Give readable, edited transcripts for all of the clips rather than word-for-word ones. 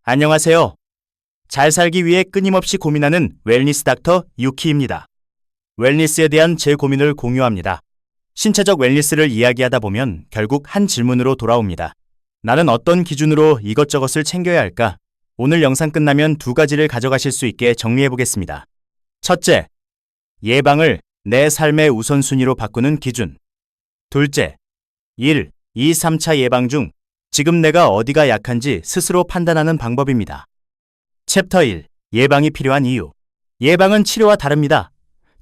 안녕하세요. 잘 살기 위해 끊임없이 고민하는 웰니스 닥터 유키입니다. 웰니스에 대한 제 고민을 공유합니다. 신체적 웰니스를 이야기하다 보면 결국 한 질문으로 돌아옵니다. 나는 어떤 기준으로 이것저것을 챙겨야 할까? 오늘 영상 끝나면 두 가지를 가져가실 수 있게 정리해 보겠습니다. 첫째, 예방을 내 삶의 우선순위로 바꾸는 기준. 둘째, 1, 2, 3차 예방 중 지금 내가 어디가 약한지 스스로 판단하는 방법입니다. 챕터 1. 예방이 필요한 이유. 예방은 치료와 다릅니다.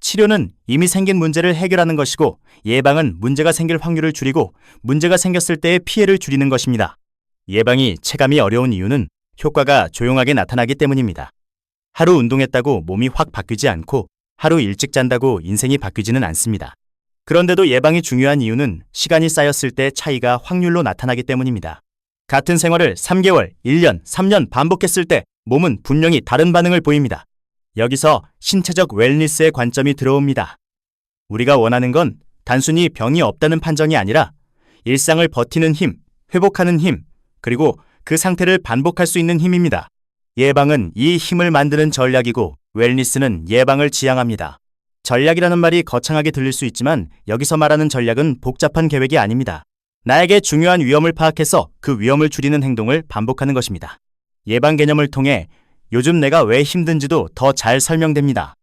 치료는 이미 생긴 문제를 해결하는 것이고, 예방은 문제가 생길 확률을 줄이고 문제가 생겼을 때의 피해를 줄이는 것입니다. 예방이 체감이 어려운 이유는 효과가 조용하게 나타나기 때문입니다. 하루 운동했다고 몸이 확 바뀌지 않고 하루 일찍 잔다고 인생이 바뀌지는 않습니다. 그런데도 예방이 중요한 이유는 시간이 쌓였을 때 차이가 확률로 나타나기 때문입니다. 같은 생활을 3개월, 1년, 3년 반복했을 때 몸은 분명히 다른 반응을 보입니다. 여기서 신체적 웰니스의 관점이 들어옵니다. 우리가 원하는 건 단순히 병이 없다는 판정이 아니라 일상을 버티는 힘, 회복하는 힘, 그리고 그 상태를 반복할 수 있는 힘입니다. 예방은 이 힘을 만드는 전략이고, 웰니스는 예방을 지향합니다. 전략이라는 말이 거창하게 들릴 수 있지만 여기서 말하는 전략은 복잡한 계획이 아닙니다. 나에게 중요한 위험을 파악해서 그 위험을 줄이는 행동을 반복하는 것입니다. 예방 개념을 통해 요즘 내가 왜 힘든지도 더 잘 설명됩니다.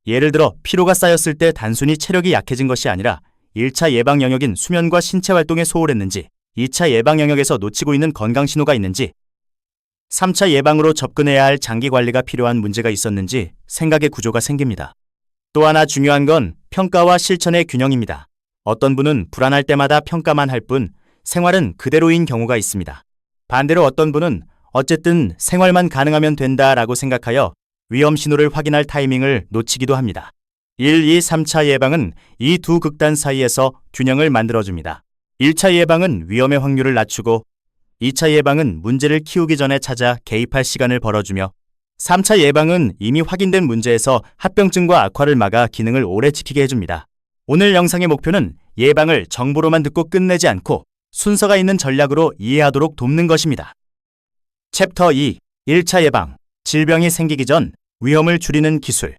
예를 들어 피로가 쌓였을 때 단순히 체력이 약해진 것이 아니라 1차 예방 영역인 수면과 신체 활동에 소홀했는지, 2차 예방 영역에서 놓치고 있는 건강 신호가 있는지, 3차 예방으로 접근해야 할 장기 관리가 필요한 문제가 있었는지 생각의 구조가 생깁니다. 또 하나 중요한 건 평가와 실천의 균형입니다. 어떤 분은 불안할 때마다 평가만 할 뿐 생활은 그대로인 경우가 있습니다. 반대로 어떤 분은 어쨌든 생활만 가능하면 된다라고 생각하여 위험 신호를 확인할 타이밍을 놓치기도 합니다. 1, 2, 3차 예방은 이 두 극단 사이에서 균형을 만들어줍니다. 1차 예방은 위험의 확률을 낮추고, 2차 예방은 문제를 키우기 전에 찾아 개입할 시간을 벌어주며, 3차 예방은 이미 확인된 문제에서 합병증과 악화를 막아 기능을 오래 지키게 해줍니다. 오늘 영상의 목표는 예방을 정보로만 듣고 끝내지 않고 순서가 있는 전략으로 이해하도록 돕는 것입니다. 챕터 2. 1차 예방. 질병이 생기기 전 위험을 줄이는 기술.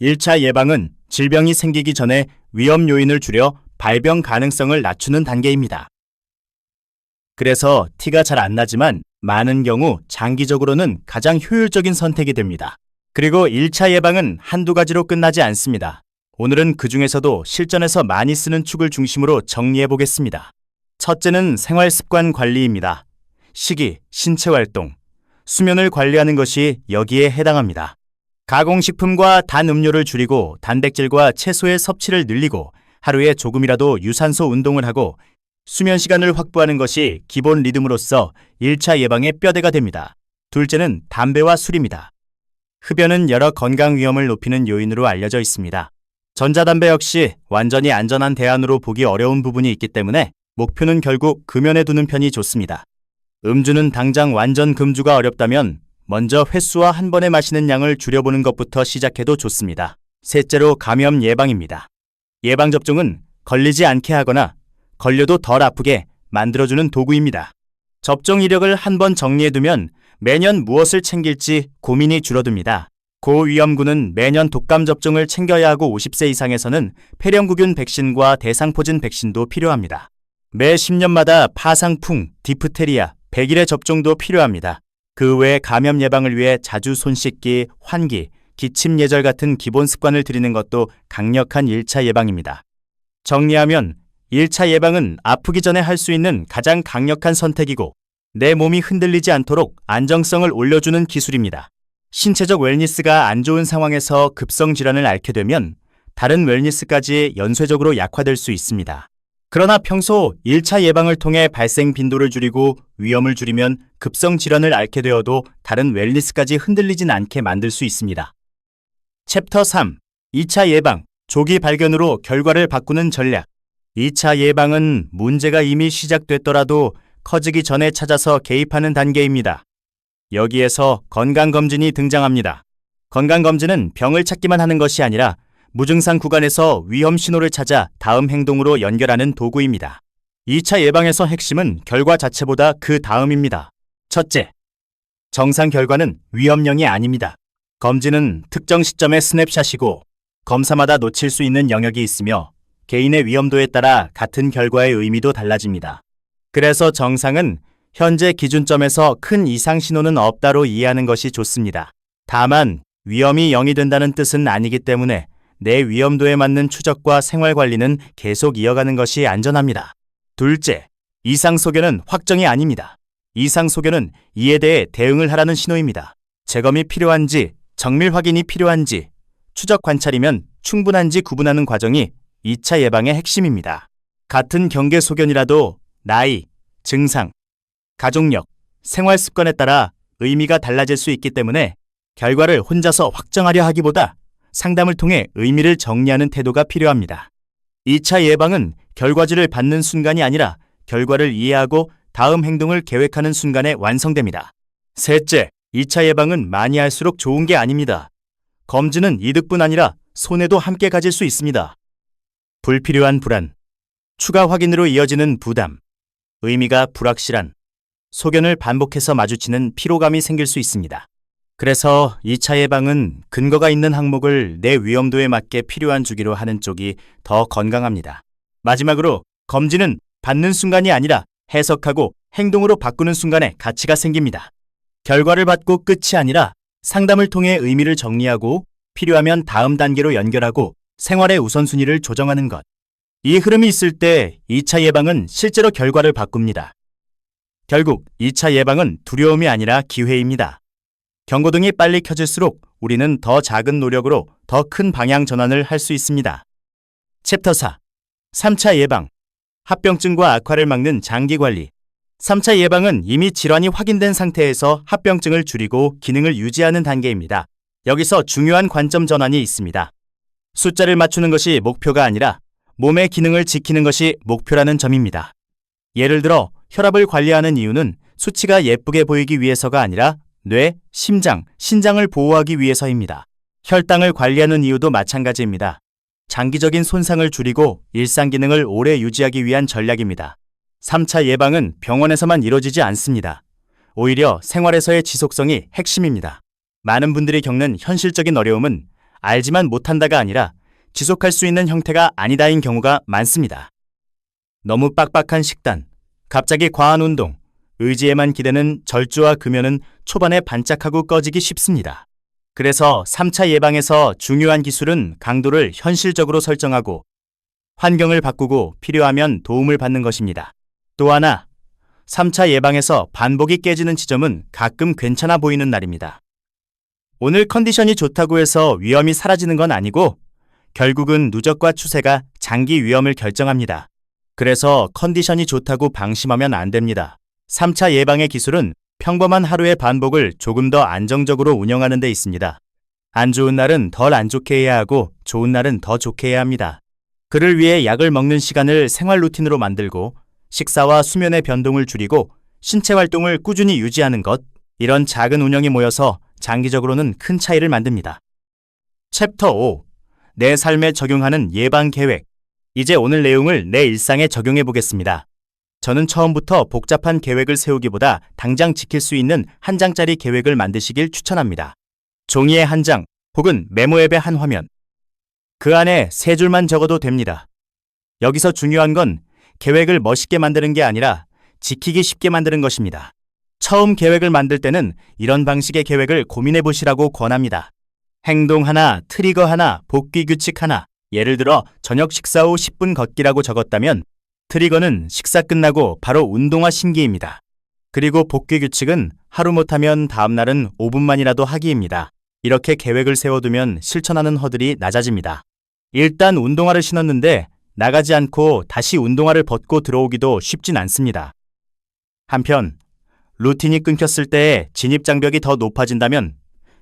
1차 예방은 질병이 생기기 전에 위험 요인을 줄여 발병 가능성을 낮추는 단계입니다. 그래서 티가 잘 안 나지만 많은 경우 장기적으로는 가장 효율적인 선택이 됩니다. 그리고 1차 예방은 한두 가지로 끝나지 않습니다. 오늘은 그 중에서도 실전에서 많이 쓰는 축을 중심으로 정리해 보겠습니다. 첫째는 생활 습관 관리입니다. 식이, 신체 활동, 수면을 관리하는 것이 여기에 해당합니다. 가공식품과 단 음료를 줄이고 단백질과 채소의 섭취를 늘리고 하루에 조금이라도 유산소 운동을 하고 수면 시간을 확보하는 것이 기본 리듬으로서 1차 예방의 뼈대가 됩니다. 둘째는 담배와 술입니다. 흡연은 여러 건강 위험을 높이는 요인으로 알려져 있습니다. 전자담배 역시 완전히 안전한 대안으로 보기 어려운 부분이 있기 때문에 목표는 결국 금연에 두는 편이 좋습니다. 음주는 당장 완전 금주가 어렵다면 먼저 횟수와 한 번에 마시는 양을 줄여보는 것부터 시작해도 좋습니다. 셋째로 감염 예방입니다. 예방접종은 걸리지 않게 하거나 걸려도 덜 아프게 만들어주는 도구입니다. 접종 이력을 한번 정리해두면 매년 무엇을 챙길지 고민이 줄어듭니다. 고위험군은 매년 독감 접종을 챙겨야 하고 50세 이상에서는 폐렴구균 백신과 대상포진 백신도 필요합니다. 매 10년마다 파상풍, 디프테리아, 백일의 접종도 필요합니다. 그 외에 감염 예방을 위해 자주 손 씻기, 환기, 기침 예절 같은 기본 습관을 들이는 것도 강력한 1차 예방입니다. 정리하면 1차 예방은 아프기 전에 할 수 있는 가장 강력한 선택이고, 내 몸이 흔들리지 않도록 안정성을 올려주는 기술입니다. 신체적 웰니스가 안 좋은 상황에서 급성 질환을 앓게 되면 다른 웰니스까지 연쇄적으로 약화될 수 있습니다. 그러나 평소 1차 예방을 통해 발생 빈도를 줄이고 위험을 줄이면 급성 질환을 앓게 되어도 다른 웰니스까지 흔들리진 않게 만들 수 있습니다. 챕터 3. 2차 예방. 조기 발견으로 결과를 바꾸는 전략. 2차 예방은 문제가 이미 시작됐더라도 커지기 전에 찾아서 개입하는 단계입니다. 여기에서 건강검진이 등장합니다. 건강검진은 병을 찾기만 하는 것이 아니라 무증상 구간에서 위험 신호를 찾아 다음 행동으로 연결하는 도구입니다. 2차 예방에서 핵심은 결과 자체보다 그 다음입니다. 첫째, 정상 결과는 위험령이 아닙니다. 검진은 특정 시점의 스냅샷이고 검사마다 놓칠 수 있는 영역이 있으며 개인의 위험도에 따라 같은 결과의 의미도 달라집니다. 그래서 정상은 현재 기준점에서 큰 이상 신호는 없다로 이해하는 것이 좋습니다. 다만 위험이 0이 된다는 뜻은 아니기 때문에 내 위험도에 맞는 추적과 생활 관리는 계속 이어가는 것이 안전합니다. 둘째, 이상 소견은 확정이 아닙니다. 이상 소견은 이에 대해 대응을 하라는 신호입니다. 재검이 필요한지, 정밀 확인이 필요한지, 추적 관찰이면 충분한지 구분하는 과정이 2차 예방의 핵심입니다. 같은 경계 소견이라도 나이, 증상, 가족력, 생활 습관에 따라 의미가 달라질 수 있기 때문에 결과를 혼자서 확정하려 하기보다 상담을 통해 의미를 정리하는 태도가 필요합니다. 2차 예방은 결과지를 받는 순간이 아니라 결과를 이해하고 다음 행동을 계획하는 순간에 완성됩니다. 셋째, 2차 예방은 많이 할수록 좋은 게 아닙니다. 검진은 이득뿐 아니라 손해도 함께 가질 수 있습니다. 불필요한 불안, 추가 확인으로 이어지는 부담, 의미가 불확실한, 소견을 반복해서 마주치는 피로감이 생길 수 있습니다. 그래서 2차 예방은 근거가 있는 항목을 내 위험도에 맞게 필요한 주기로 하는 쪽이 더 건강합니다. 마지막으로 검진은 받는 순간이 아니라 해석하고 행동으로 바꾸는 순간에 가치가 생깁니다. 결과를 받고 끝이 아니라 상담을 통해 의미를 정리하고 필요하면 다음 단계로 연결하고 생활의 우선순위를 조정하는 것. 이 흐름이 있을 때 2차 예방은 실제로 결과를 바꿉니다. 결국 2차 예방은 두려움이 아니라 기회입니다. 경고등이 빨리 켜질수록 우리는 더 작은 노력으로 더 큰 방향 전환을 할 수 있습니다. 챕터 4. 3차 예방. 합병증과 악화를 막는 장기 관리. 3차 예방은 이미 질환이 확인된 상태에서 합병증을 줄이고 기능을 유지하는 단계입니다. 여기서 중요한 관점 전환이 있습니다. 숫자를 맞추는 것이 목표가 아니라 몸의 기능을 지키는 것이 목표라는 점입니다. 예를 들어 혈압을 관리하는 이유는 수치가 예쁘게 보이기 위해서가 아니라 뇌, 심장, 신장을 보호하기 위해서입니다. 혈당을 관리하는 이유도 마찬가지입니다. 장기적인 손상을 줄이고 일상 기능을 오래 유지하기 위한 전략입니다. 3차 예방은 병원에서만 이루어지지 않습니다. 오히려 생활에서의 지속성이 핵심입니다. 많은 분들이 겪는 현실적인 어려움은 알지만 못한다가 아니라 지속할 수 있는 형태가 아니다인 경우가 많습니다. 너무 빡빡한 식단, 갑자기 과한 운동, 의지에만 기대는 절주와 금연은 초반에 반짝하고 꺼지기 쉽습니다. 그래서 3차 예방에서 중요한 기술은 강도를 현실적으로 설정하고 환경을 바꾸고 필요하면 도움을 받는 것입니다. 또 하나, 3차 예방에서 반복이 깨지는 지점은 가끔 괜찮아 보이는 날입니다. 오늘 컨디션이 좋다고 해서 위험이 사라지는 건 아니고 결국은 누적과 추세가 장기 위험을 결정합니다. 그래서 컨디션이 좋다고 방심하면 안 됩니다. 3차 예방의 기술은 평범한 하루의 반복을 조금 더 안정적으로 운영하는 데 있습니다. 안 좋은 날은 덜 안 좋게 해야 하고 좋은 날은 더 좋게 해야 합니다. 그를 위해 약을 먹는 시간을 생활 루틴으로 만들고 식사와 수면의 변동을 줄이고 신체 활동을 꾸준히 유지하는 것, 이런 작은 운영이 모여서 장기적으로는 큰 차이를 만듭니다. 챕터 5. 내 삶에 적용하는 예방 계획. 이제 오늘 내용을 내 일상에 적용해 보겠습니다. 저는 처음부터 복잡한 계획을 세우기보다 당장 지킬 수 있는 한 장짜리 계획을 만드시길 추천합니다. 종이에 한 장 혹은 메모 앱에 한 화면. 그 안에 3줄만 적어도 됩니다. 여기서 중요한 건 계획을 멋있게 만드는 게 아니라 지키기 쉽게 만드는 것입니다. 처음 계획을 만들 때는 이런 방식의 계획을 고민해 보시라고 권합니다. 행동 하나, 트리거 하나, 복귀 규칙 하나. 예를 들어 저녁 식사 후 10분 걷기라고 적었다면 트리거는 식사 끝나고 바로 운동화 신기입니다. 그리고 복귀 규칙은 하루 못하면 다음날은 5분만이라도 하기입니다. 이렇게 계획을 세워두면 실천하는 허들이 낮아집니다. 일단 운동화를 신었는데 나가지 않고 다시 운동화를 벗고 들어오기도 쉽진 않습니다. 한편 루틴이 끊겼을 때 진입장벽이 더 높아진다면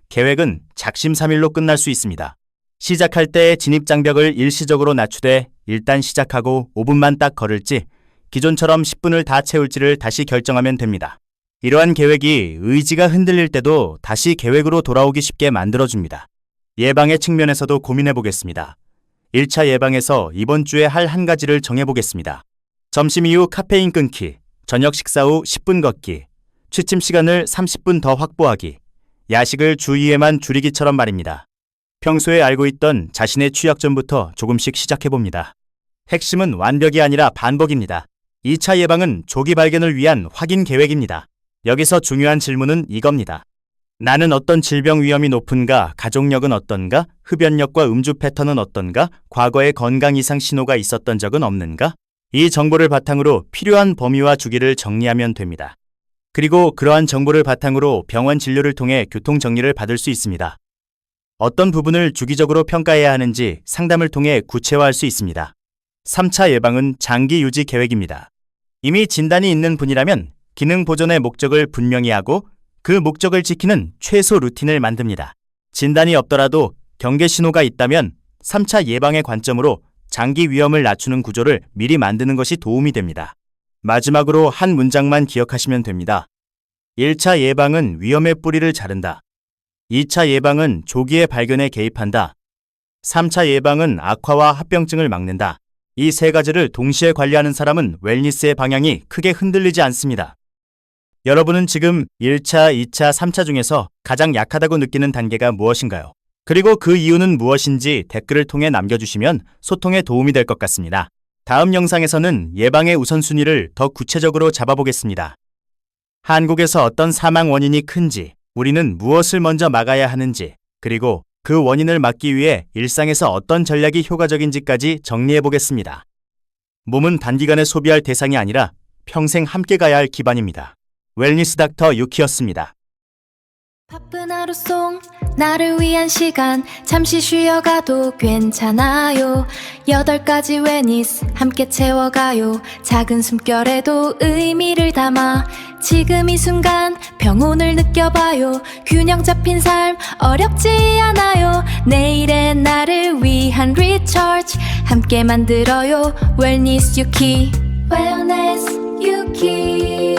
계획은 작심삼일로 끝날 수 있습니다. 시작할 때 진입장벽을 일시적으로 낮추되 일단 시작하고 5분만 딱 걸을지 기존처럼 10분을 다 채울지를 다시 결정하면 됩니다. 이러한 계획이 의지가 흔들릴 때도 다시 계획으로 돌아오기 쉽게 만들어줍니다. 예방의 측면에서도 고민해 보겠습니다. 1차 예방에서 이번 주에 할 한 가지를 정해보겠습니다. 점심 이후 카페인 끊기, 저녁 식사 후 10분 걷기, 취침 시간을 30분 더 확보하기, 야식을 주 2회만 줄이기처럼 말입니다. 평소에 알고 있던 자신의 취약점부터 조금씩 시작해봅니다. 핵심은 완벽이 아니라 반복입니다. 2차 예방은 조기 발견을 위한 확인 계획입니다. 여기서 중요한 질문은 이겁니다. 나는 어떤 질병 위험이 높은가? 가족력은 어떤가? 흡연력과 음주 패턴은 어떤가? 과거에 건강 이상 신호가 있었던 적은 없는가? 이 정보를 바탕으로 필요한 범위와 주기를 정리하면 됩니다. 그리고 그러한 정보를 바탕으로 병원 진료를 통해 교통 정리를 받을 수 있습니다. 어떤 부분을 주기적으로 평가해야 하는지 상담을 통해 구체화할 수 있습니다. 3차 예방은 장기 유지 계획입니다. 이미 진단이 있는 분이라면 기능 보존의 목적을 분명히 하고 그 목적을 지키는 최소 루틴을 만듭니다. 진단이 없더라도 경계 신호가 있다면 3차 예방의 관점으로 장기 위험을 낮추는 구조를 미리 만드는 것이 도움이 됩니다. 마지막으로 한 문장만 기억하시면 됩니다. 1차 예방은 위험의 뿌리를 자른다. 2차 예방은 조기의 발견에 개입한다. 3차 예방은 악화와 합병증을 막는다. 이 세 가지를 동시에 관리하는 사람은 웰니스의 방향이 크게 흔들리지 않습니다. 여러분은 지금 1차, 2차, 3차 중에서 가장 약하다고 느끼는 단계가 무엇인가요? 그리고 그 이유는 무엇인지 댓글을 통해 남겨주시면 소통에 도움이 될 것 같습니다. 다음 영상에서는 예방의 우선순위를 더 구체적으로 잡아보겠습니다. 한국에서 어떤 사망 원인이 큰지, 우리는 무엇을 먼저 막아야 하는지, 그리고 그 원인을 막기 위해 일상에서 어떤 전략이 효과적인지까지 정리해보겠습니다. 몸은 단기간에 소비할 대상이 아니라 평생 함께 가야 할 기반입니다. 웰니스 닥터 유키였습니다. 바쁜 하루 속 나를 위한 시간 잠시 쉬어가도 괜찮아요. 8가지 웰니스 함께 채워가요. 작은 숨결에도 의미를 담아 지금 이 순간 평온을 느껴봐요. 균형 잡힌 삶 어렵지 않아요. 내일의 나를 위한 리처치 함께 만들어요. 웰니스 유키 Wellness 유키